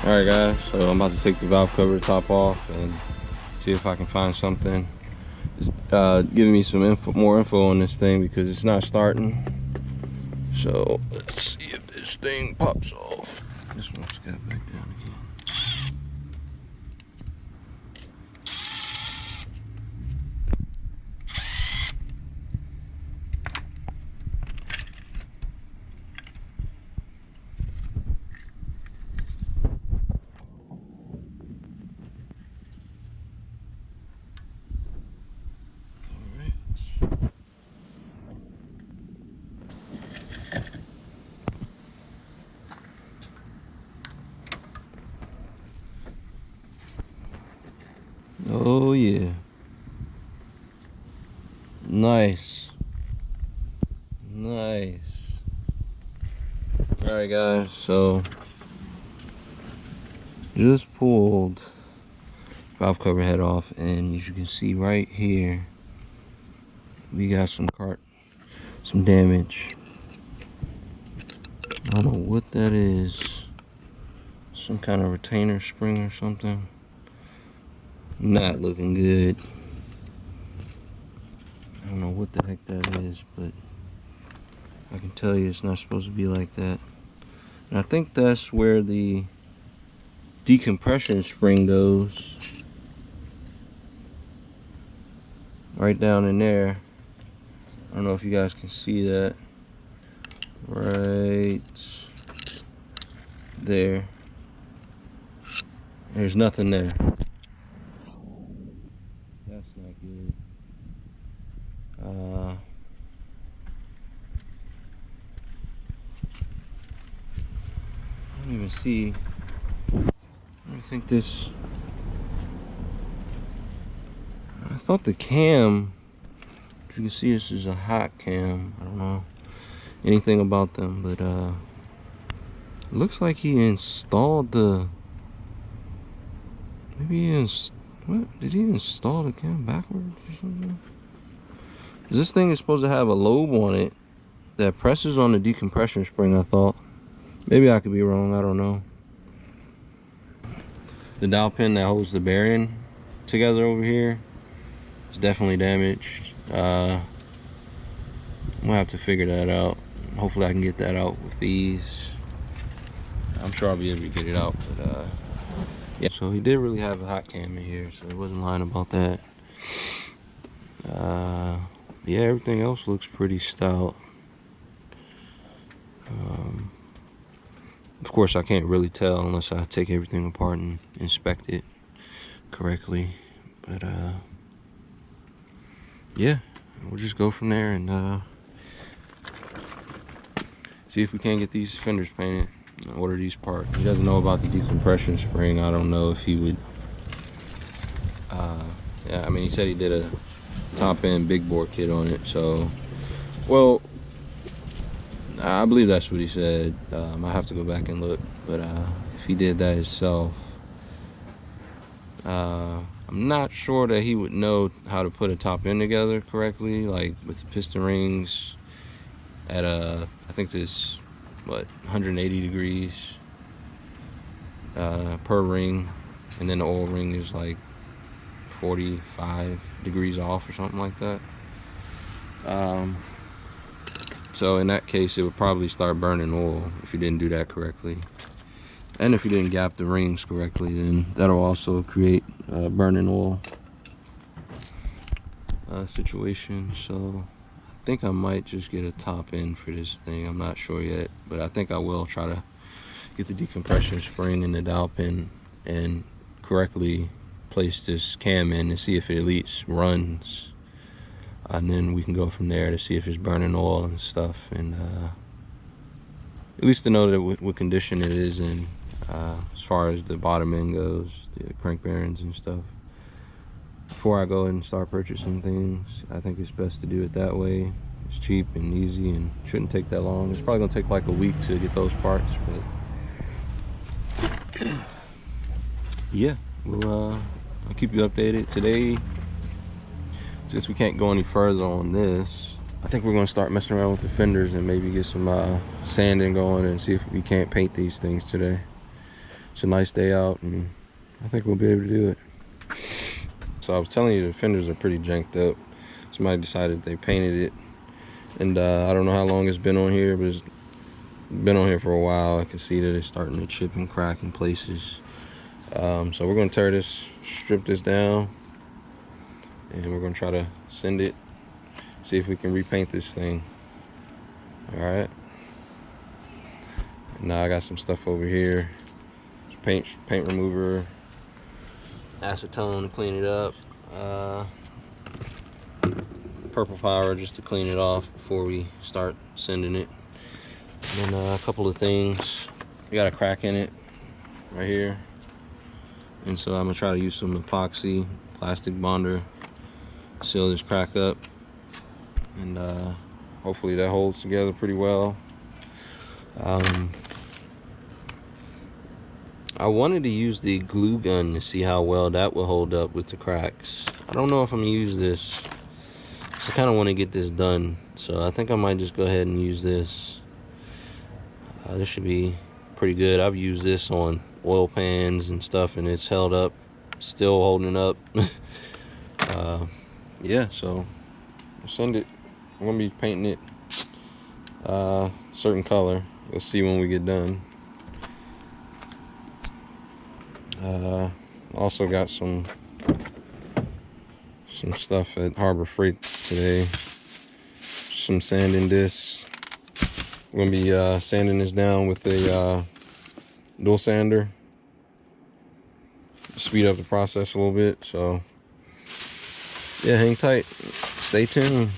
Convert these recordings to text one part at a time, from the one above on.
Alright guys, so I'm about to take the valve cover top off and see if I can find something. It's giving me some more info on this thing because it's not starting. So let's see if this thing pops off. This one's got back down again. Oh yeah. Nice. Nice. Alright guys, so just pulled valve cover head off, and as you can see right here, we got some damage. I don't know what that is. Some kind of retainer spring or something. Not looking good. I don't know what the heck that is, but I can tell you it's not supposed to be like that. And I think that's where the decompression spring goes. Right down in there. I don't know if you guys can see that. Right there. There's nothing there. That's not good. I don't even see. I think this. I thought the cam. As you can see, this is a hot cam. I don't know anything about them, but it looks like he installed the. Maybe what did he install the cam backwards or something? This thing is supposed to have a lobe on it that presses on the decompression spring, I thought. Maybe I could be wrong, I don't know. The dowel pin that holds the bearing together over here is definitely damaged. I'm gonna have to figure that out. Hopefully I can get that out with these. I'm sure I'll be able to get it out, but yeah. So he did really have a hot cam in here, so he wasn't lying about that. Yeah, everything else looks pretty stout. Of course, I can't really tell unless I take everything apart and inspect it correctly. But yeah, we'll just go from there and see if we can't get these fenders painted. Order these parts. He doesn't know about the decompression spring. I don't know if he would. Yeah, I mean, he said he did a top end big bore kit on it. So, well, I believe that's what he said. I have to go back and look, but if he did that himself, I'm not sure that he would know how to put a top end together correctly, like with the piston rings at I think this, what, 180 degrees per ring, and then the oil ring is like 45 degrees off or something like that. So in that case, it would probably start burning oil if you didn't do that correctly. And if you didn't gap the rings correctly, then that'll also create burning oil situation. So I think I might just get a top end for this thing. I'm not sure yet, but I think I will try to get the decompression spring in the dowel pin and correctly place this cam in and see if it at least runs. And then we can go from there to see if it's burning oil and stuff, and at least to know that what condition it is in, as far as the bottom end goes, the crank bearings and stuff. Before I go and start purchasing things, I think it's best to do it that way. It's cheap and easy and shouldn't take that long. It's probably gonna take like a week to get those parts, but yeah, I'll keep you updated. Today, since we can't go any further on this, I think we're gonna start messing around with the fenders and maybe get some sanding going and see if we can't paint these things today. It's a nice day out, and I think we'll be able to do it. So I was telling you the fenders are pretty janked up. Somebody decided they painted it, and I don't know how long it's been on here, but it's been on here for a while. I can see that it's starting to chip and crack in places. So we're going to tear this, strip this down, and we're going to try to send it, see if we can repaint this thing. All right. Now I got some stuff over here. Paint remover, acetone to clean it up, purple power just to clean it off before we start sending it. And then a couple of things. We got a crack in it right here, and so I'm gonna try to use some epoxy plastic bonder, seal this crack up, and hopefully that holds together pretty well. I wanted to use the glue gun to see how well that will hold up with the cracks. I don't know if I'm gonna use this. I kind of want to get this done, so I think I might just go ahead and use this. This should be pretty good. I've used this on oil pans and stuff, and it's held up, still holding up. Yeah, so we'll send it. I'm gonna be painting it certain color. We'll see when we get done. Also got some stuff at Harbor Freight today. Some sanding discs. We're gonna be sanding this down with a dual sander. Speed up the process a little bit. So yeah, hang tight. Stay tuned.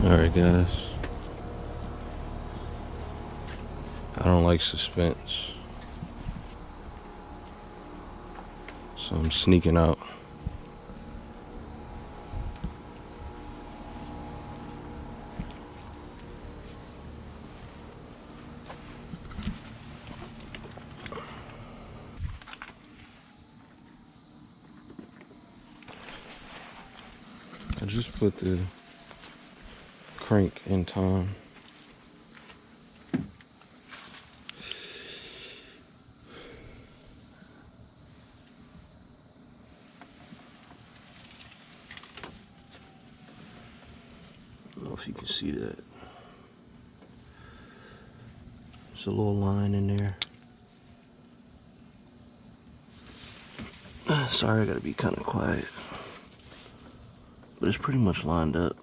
Alright guys, I don't like suspense. So I'm sneaking out. I just put the crank in time. I don't know if you can see that. There's a little line in there. Sorry, I gotta be kind of quiet. But it's pretty much lined up.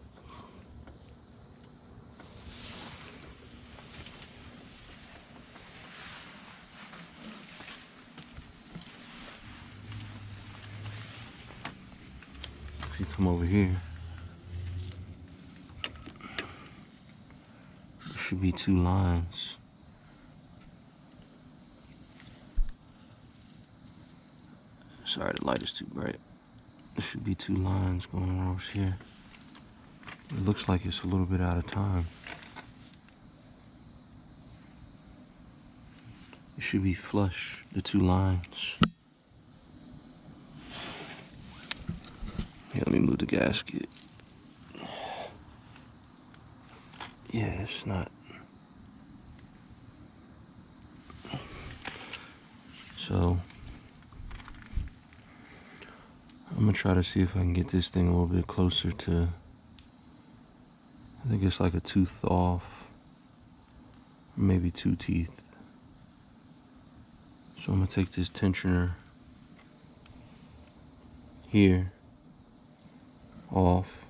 If you come over here, there should be 2 lines. Sorry, the light is too bright. There should be 2 lines going across here. It looks like it's a little bit out of time. It should be flush, the 2 lines. Yeah, let me move the gasket. Yeah, it's not. So, I'm gonna try to see if I can get this thing a little bit closer to, I think it's like a tooth off, maybe 2 teeth. So I'm gonna take this tensioner here off,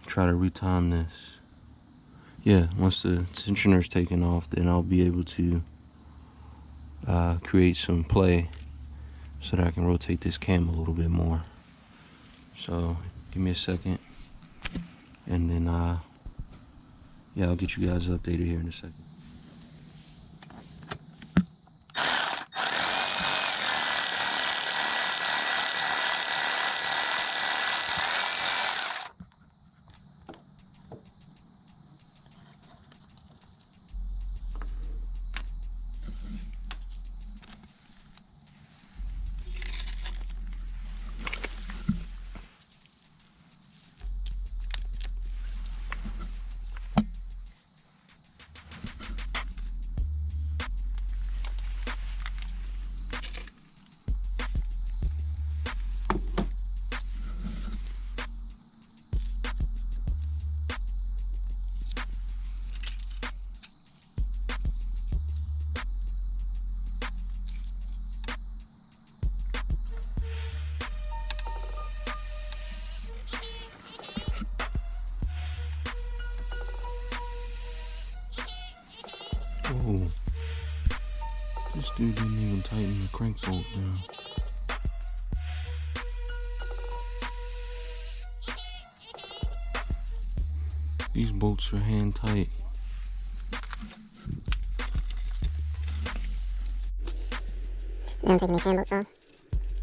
try to retime this. Yeah, once the tensioner is taken off, then I'll be able to create some play so that I can rotate this cam a little bit more. So give me a second, and then yeah, I'll get you guys updated here in a second. Oh, this dude didn't even tighten the crank bolt down. These bolts are hand tight. Now I'm taking these hand bolts off.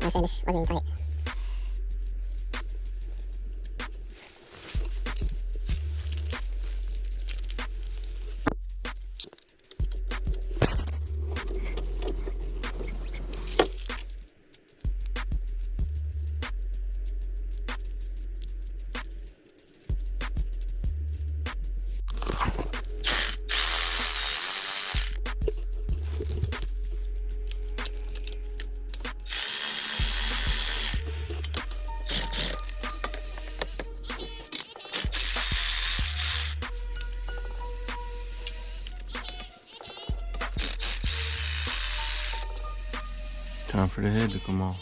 I said this wasn't even tight. Time for the head to come off.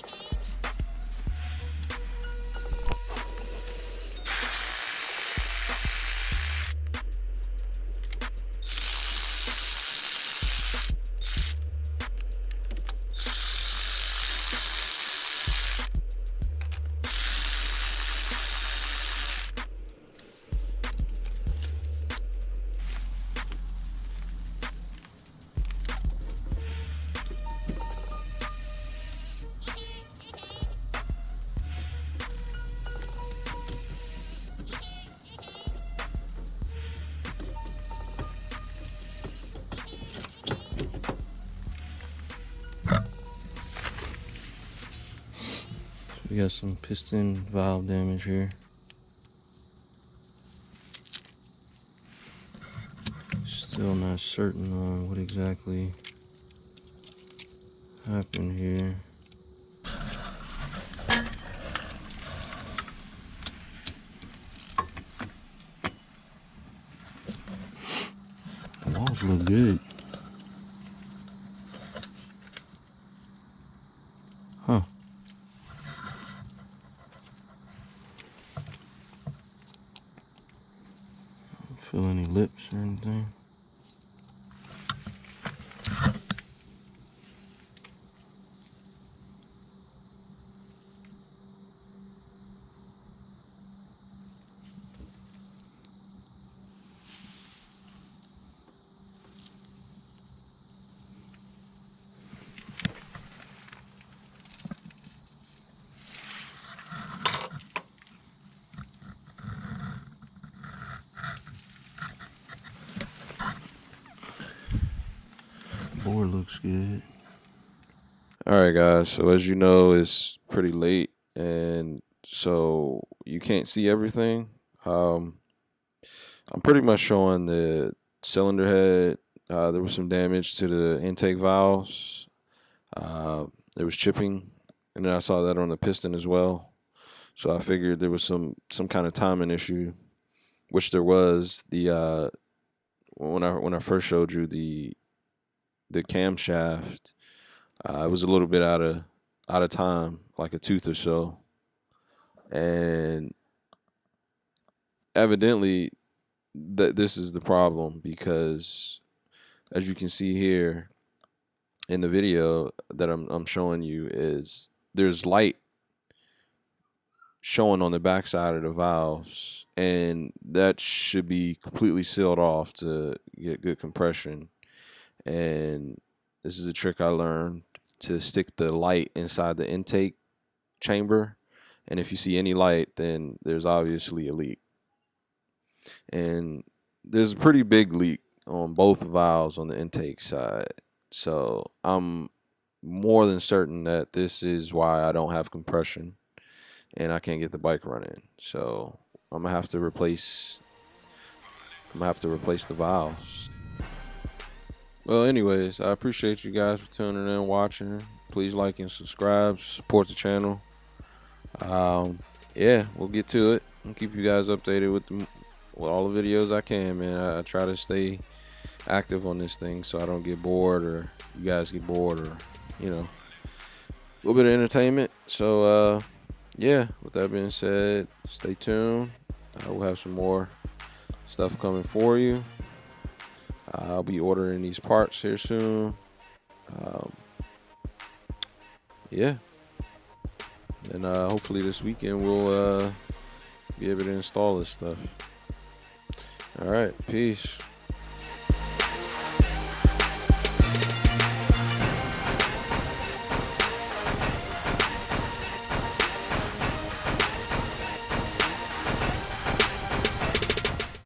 We got some piston valve damage here. Still not certain on what exactly happened here. The walls look good. Huh. Don't feel any lips or anything. Board looks good. All right, guys. So as you know, it's pretty late, and so you can't see everything. I'm pretty much showing the cylinder head. There was some damage to the intake valves. There was chipping, and then I saw that on the piston as well. So I figured there was some kind of timing issue, which there was. The when I first showed you the camshaft, it was a little bit out of time, like a tooth or so, and evidently this is the problem because, as you can see here in the video that I'm showing you, is there's light showing on the backside of the valves, and that should be completely sealed off to get good compression. And this is a trick I learned, to stick the light inside the intake chamber, and if you see any light, then there's obviously a leak. And there's a pretty big leak on both valves on the intake side. So I'm more than certain that this is why I don't have compression and I can't get the bike running. So I'm gonna have to replace the valves. Well, anyways, I appreciate you guys for tuning in, watching. Please like and subscribe, support the channel. Yeah, we'll get to it. I'll keep you guys updated with all the videos I can, man. I try to stay active on this thing so I don't get bored, or you guys get bored, or a little bit of entertainment. So yeah, with that being said, stay tuned. We'll have some more stuff coming for you. I'll be ordering these parts here soon. Yeah, and hopefully this weekend we'll be able to install this stuff. All right, peace.